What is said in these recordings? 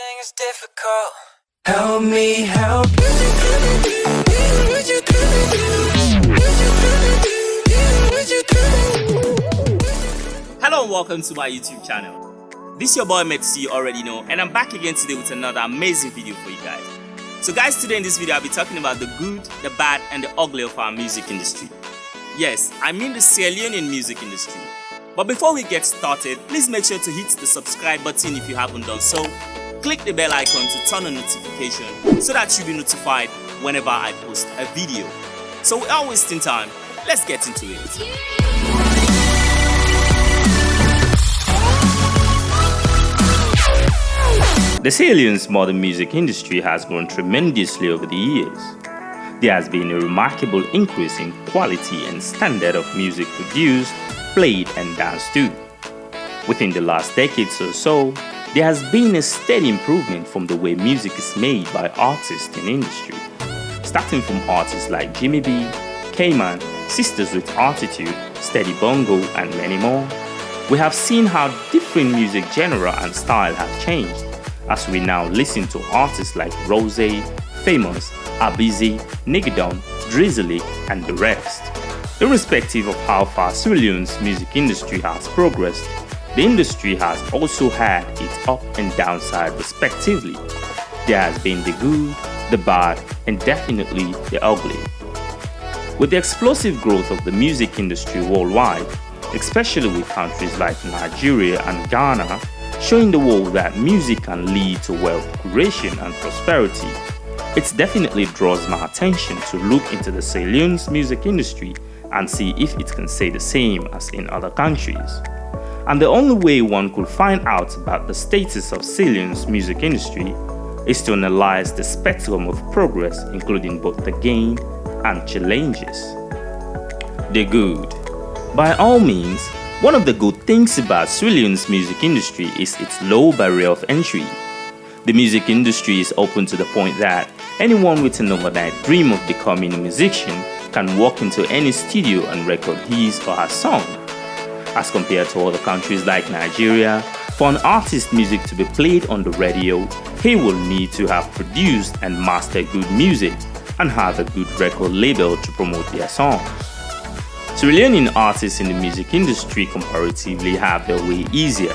Everything is difficult. Help me help. Hello and welcome to my YouTube channel. This is your boy Metsi, you already know, and I'm back again today with another amazing video for you guys. So guys, today in this video I'll be talking about the good, the bad and the ugly of our music industry. Yes, I mean the Sierra Leone music industry. But before we get started, please make sure to hit the subscribe button if you haven't done so. Click the bell icon to turn on notification so that you'll be notified whenever I post a video. So without wasting time, let's get into it. The Sierra Leone's modern music industry has grown tremendously over the years. There has been a remarkable increase in quality and standard of music produced, played and danced to. Within the last decades or so, there has been a steady improvement from the way music is made by artists in the industry. Starting from artists like Jimmy B, K-Man, Sisters with Attitude, Steady Bongo and many more, we have seen how different music genre and style have changed as we now listen to artists like Rose, Famous, Abizi, Nigidon, Drizzly and the rest. Irrespective of how far Sierra Leone's music industry has progressed, the industry has also had its up and downside respectively. There has been the good, the bad and definitely the ugly. With the explosive growth of the music industry worldwide, especially with countries like Nigeria and Ghana, showing the world that music can lead to wealth creation and prosperity, it definitely draws my attention to look into the Sierra Leone's music industry and see if it can say the same as in other countries. And the only way one could find out about the status of Sierra Leone's music industry is to analyze the spectrum of progress, including both the gain and challenges. The good. By all means, one of the good things about Sierra Leone's music industry is its low barrier of entry. The music industry is open to the point that anyone with an overnight dream of becoming a musician can walk into any studio and record his or her song. As compared to other countries like Nigeria, for an artist's music to be played on the radio, he will need to have produced and mastered good music and have a good record label to promote their songs. Sierra Leonean artists in the music industry comparatively have their way easier.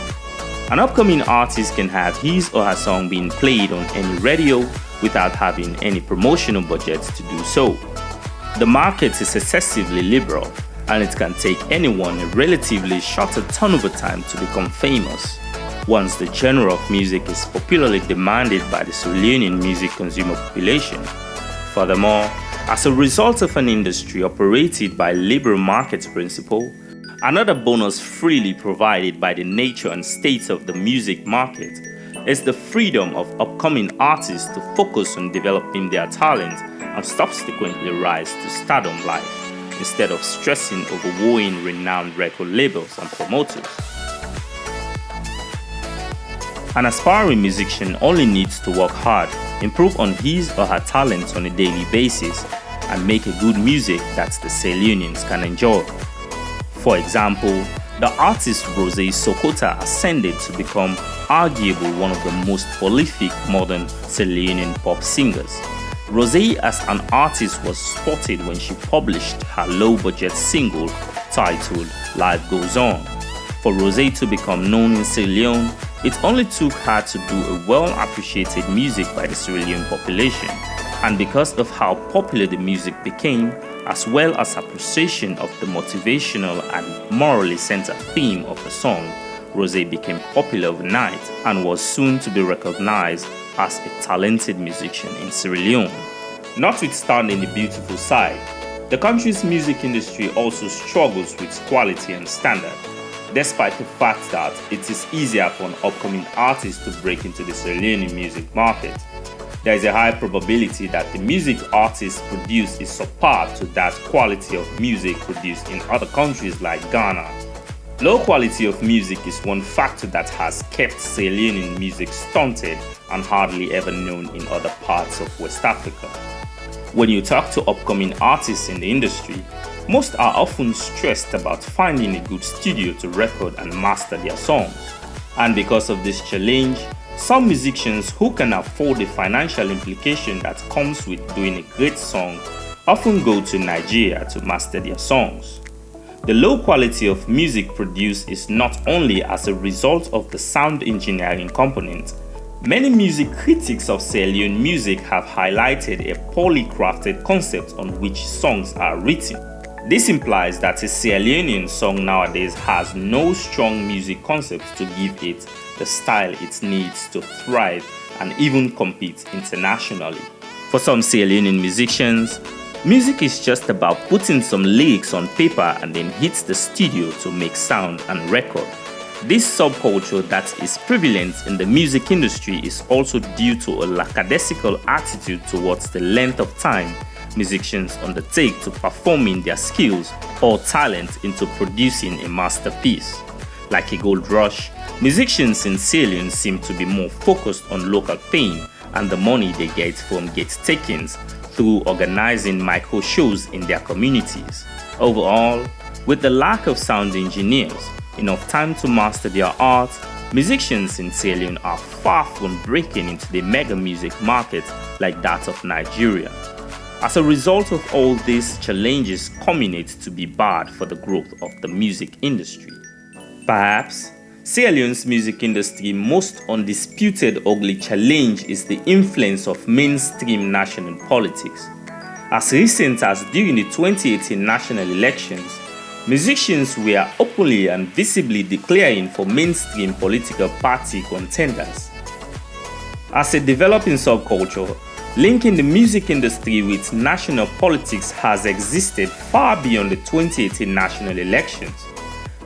An upcoming artist can have his or her song being played on any radio without having any promotional budget to do so. The market is excessively liberal, and it can take anyone a relatively shorter turnover time to become famous, once the genre of music is popularly demanded by the Sierra Leonean music consumer population. Furthermore, as a result of an industry operated by liberal market principle, another bonus freely provided by the nature and state of the music market is the freedom of upcoming artists to focus on developing their talent and subsequently rise to stardom life, instead of stressing over wooing renowned record labels and promoters. An aspiring musician only needs to work hard, improve on his or her talents on a daily basis, and make a good music that the Sierra Leoneans can enjoy. For example, the artist Rose Sokota ascended to become arguably one of the most prolific modern Sierra Leonean pop singers. Rose as an artist was spotted when she published her low-budget single titled Life Goes On. For Rose to become known in Sierra Leone, it only took her to do a well-appreciated music by the Sierra Leone population, and because of how popular the music became, as well as appreciation of the motivational and morally centered theme of the song, Rose became popular overnight and was soon to be recognized as a talented musician in Sierra Leone. Notwithstanding the beautiful side, the country's music industry also struggles with quality and standard, despite the fact that it is easier for an upcoming artist to break into the Sierra Leone music market. There is a high probability that the music artists produce is subpar to that quality of music produced in other countries like Ghana. Low quality of music is one factor that has kept Sierra Leonean music stunted and hardly ever known in other parts of West Africa. When you talk to upcoming artists in the industry, most are often stressed about finding a good studio to record and master their songs. And because of this challenge, Some musicians who can afford the financial implication that comes with doing a great song often go to Nigeria to master their songs. The low quality of music produced is not only as a result of the sound engineering component. Many music critics of Sierra Leone music have highlighted a poorly crafted concept on which songs are written. This implies that a Sierra Leonean song nowadays has no strong music concept to give it the style it needs to thrive and even compete internationally. For some Sierra Leonean musicians, music is just about putting some lyrics on paper and then hit the studio to make sound and record. This subculture that is prevalent in the music industry is also due to a lackadaisical attitude towards the length of time musicians undertake to performing their skills or talent into producing a masterpiece. Like a gold rush, musicians in Sierra Leone seem to be more focused on local fame and the money they get from gate takings through organizing micro shows in their communities. Overall, with the lack of sound engineers, enough time to master their art, musicians in Sierra Leone are far from breaking into the mega music market like that of Nigeria. As a result of all these challenges culminate to be bad for the growth of the music industry. Perhaps, Sierra Leone's music industry most undisputed ugly challenge is the influence of mainstream national politics. As recent as during the 2018 national elections, musicians were openly and visibly declaring for mainstream political party contenders. As a developing subculture, linking the music industry with national politics has existed far beyond the 2018 national elections,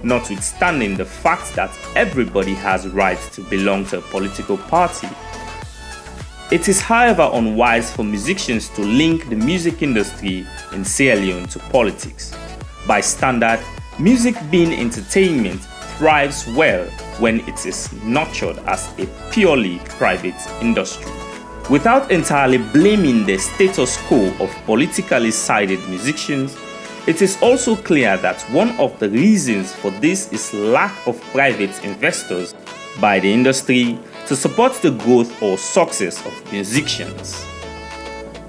notwithstanding the fact that everybody has right to belong to a political party. It is however unwise for musicians to link the music industry in Sierra Leone to politics. By standard, music being entertainment thrives well when it is nurtured as a purely private industry. Without entirely blaming the status quo of politically sided musicians, it is also clear that one of the reasons for this is lack of private investors by the industry to support the growth or success of musicians.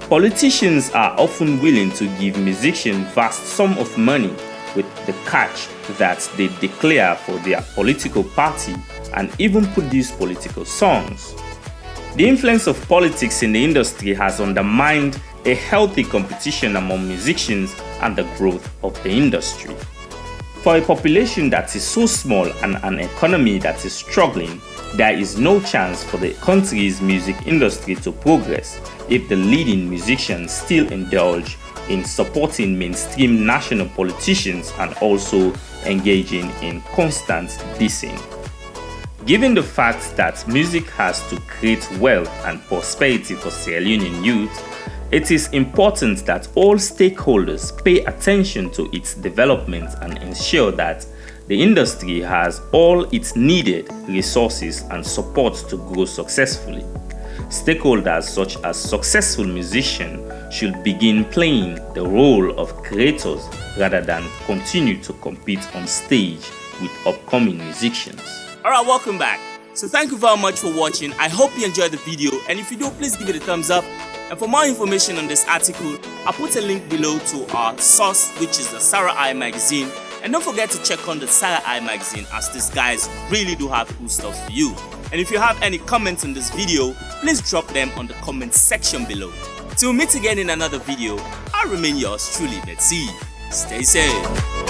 Politicians are often willing to give musicians vast sums of money with the catch that they declare for their political party and even produce political songs. The influence of politics in the industry has undermined a healthy competition among musicians and the growth of the industry. For a population that is so small and an economy that is struggling, there is no chance for the country's music industry to progress if the leading musicians still indulge in supporting mainstream national politicians and also engaging in constant dissing. Given the fact that music has to create wealth and prosperity for Sierra Leonean youth, it is important that all stakeholders pay attention to its development and ensure that the industry has all its needed resources and support to grow successfully. Stakeholders such as successful musicians should begin playing the role of creators rather than continue to compete on stage with upcoming musicians. Alright, welcome back. So thank you very much for watching. I hope you enjoyed the video, and if you do, please give it a thumbs up. And for more information on this article, I'll put a link below to our source, which is the SierraEye Magazine. And don't forget to check on the SierraEye Magazine, as these guys really do have cool stuff for you. And if you have any comments on this video, please drop them on the comment section below. Till we meet again in another video, I'll remain yours truly, Betsy. Stay safe.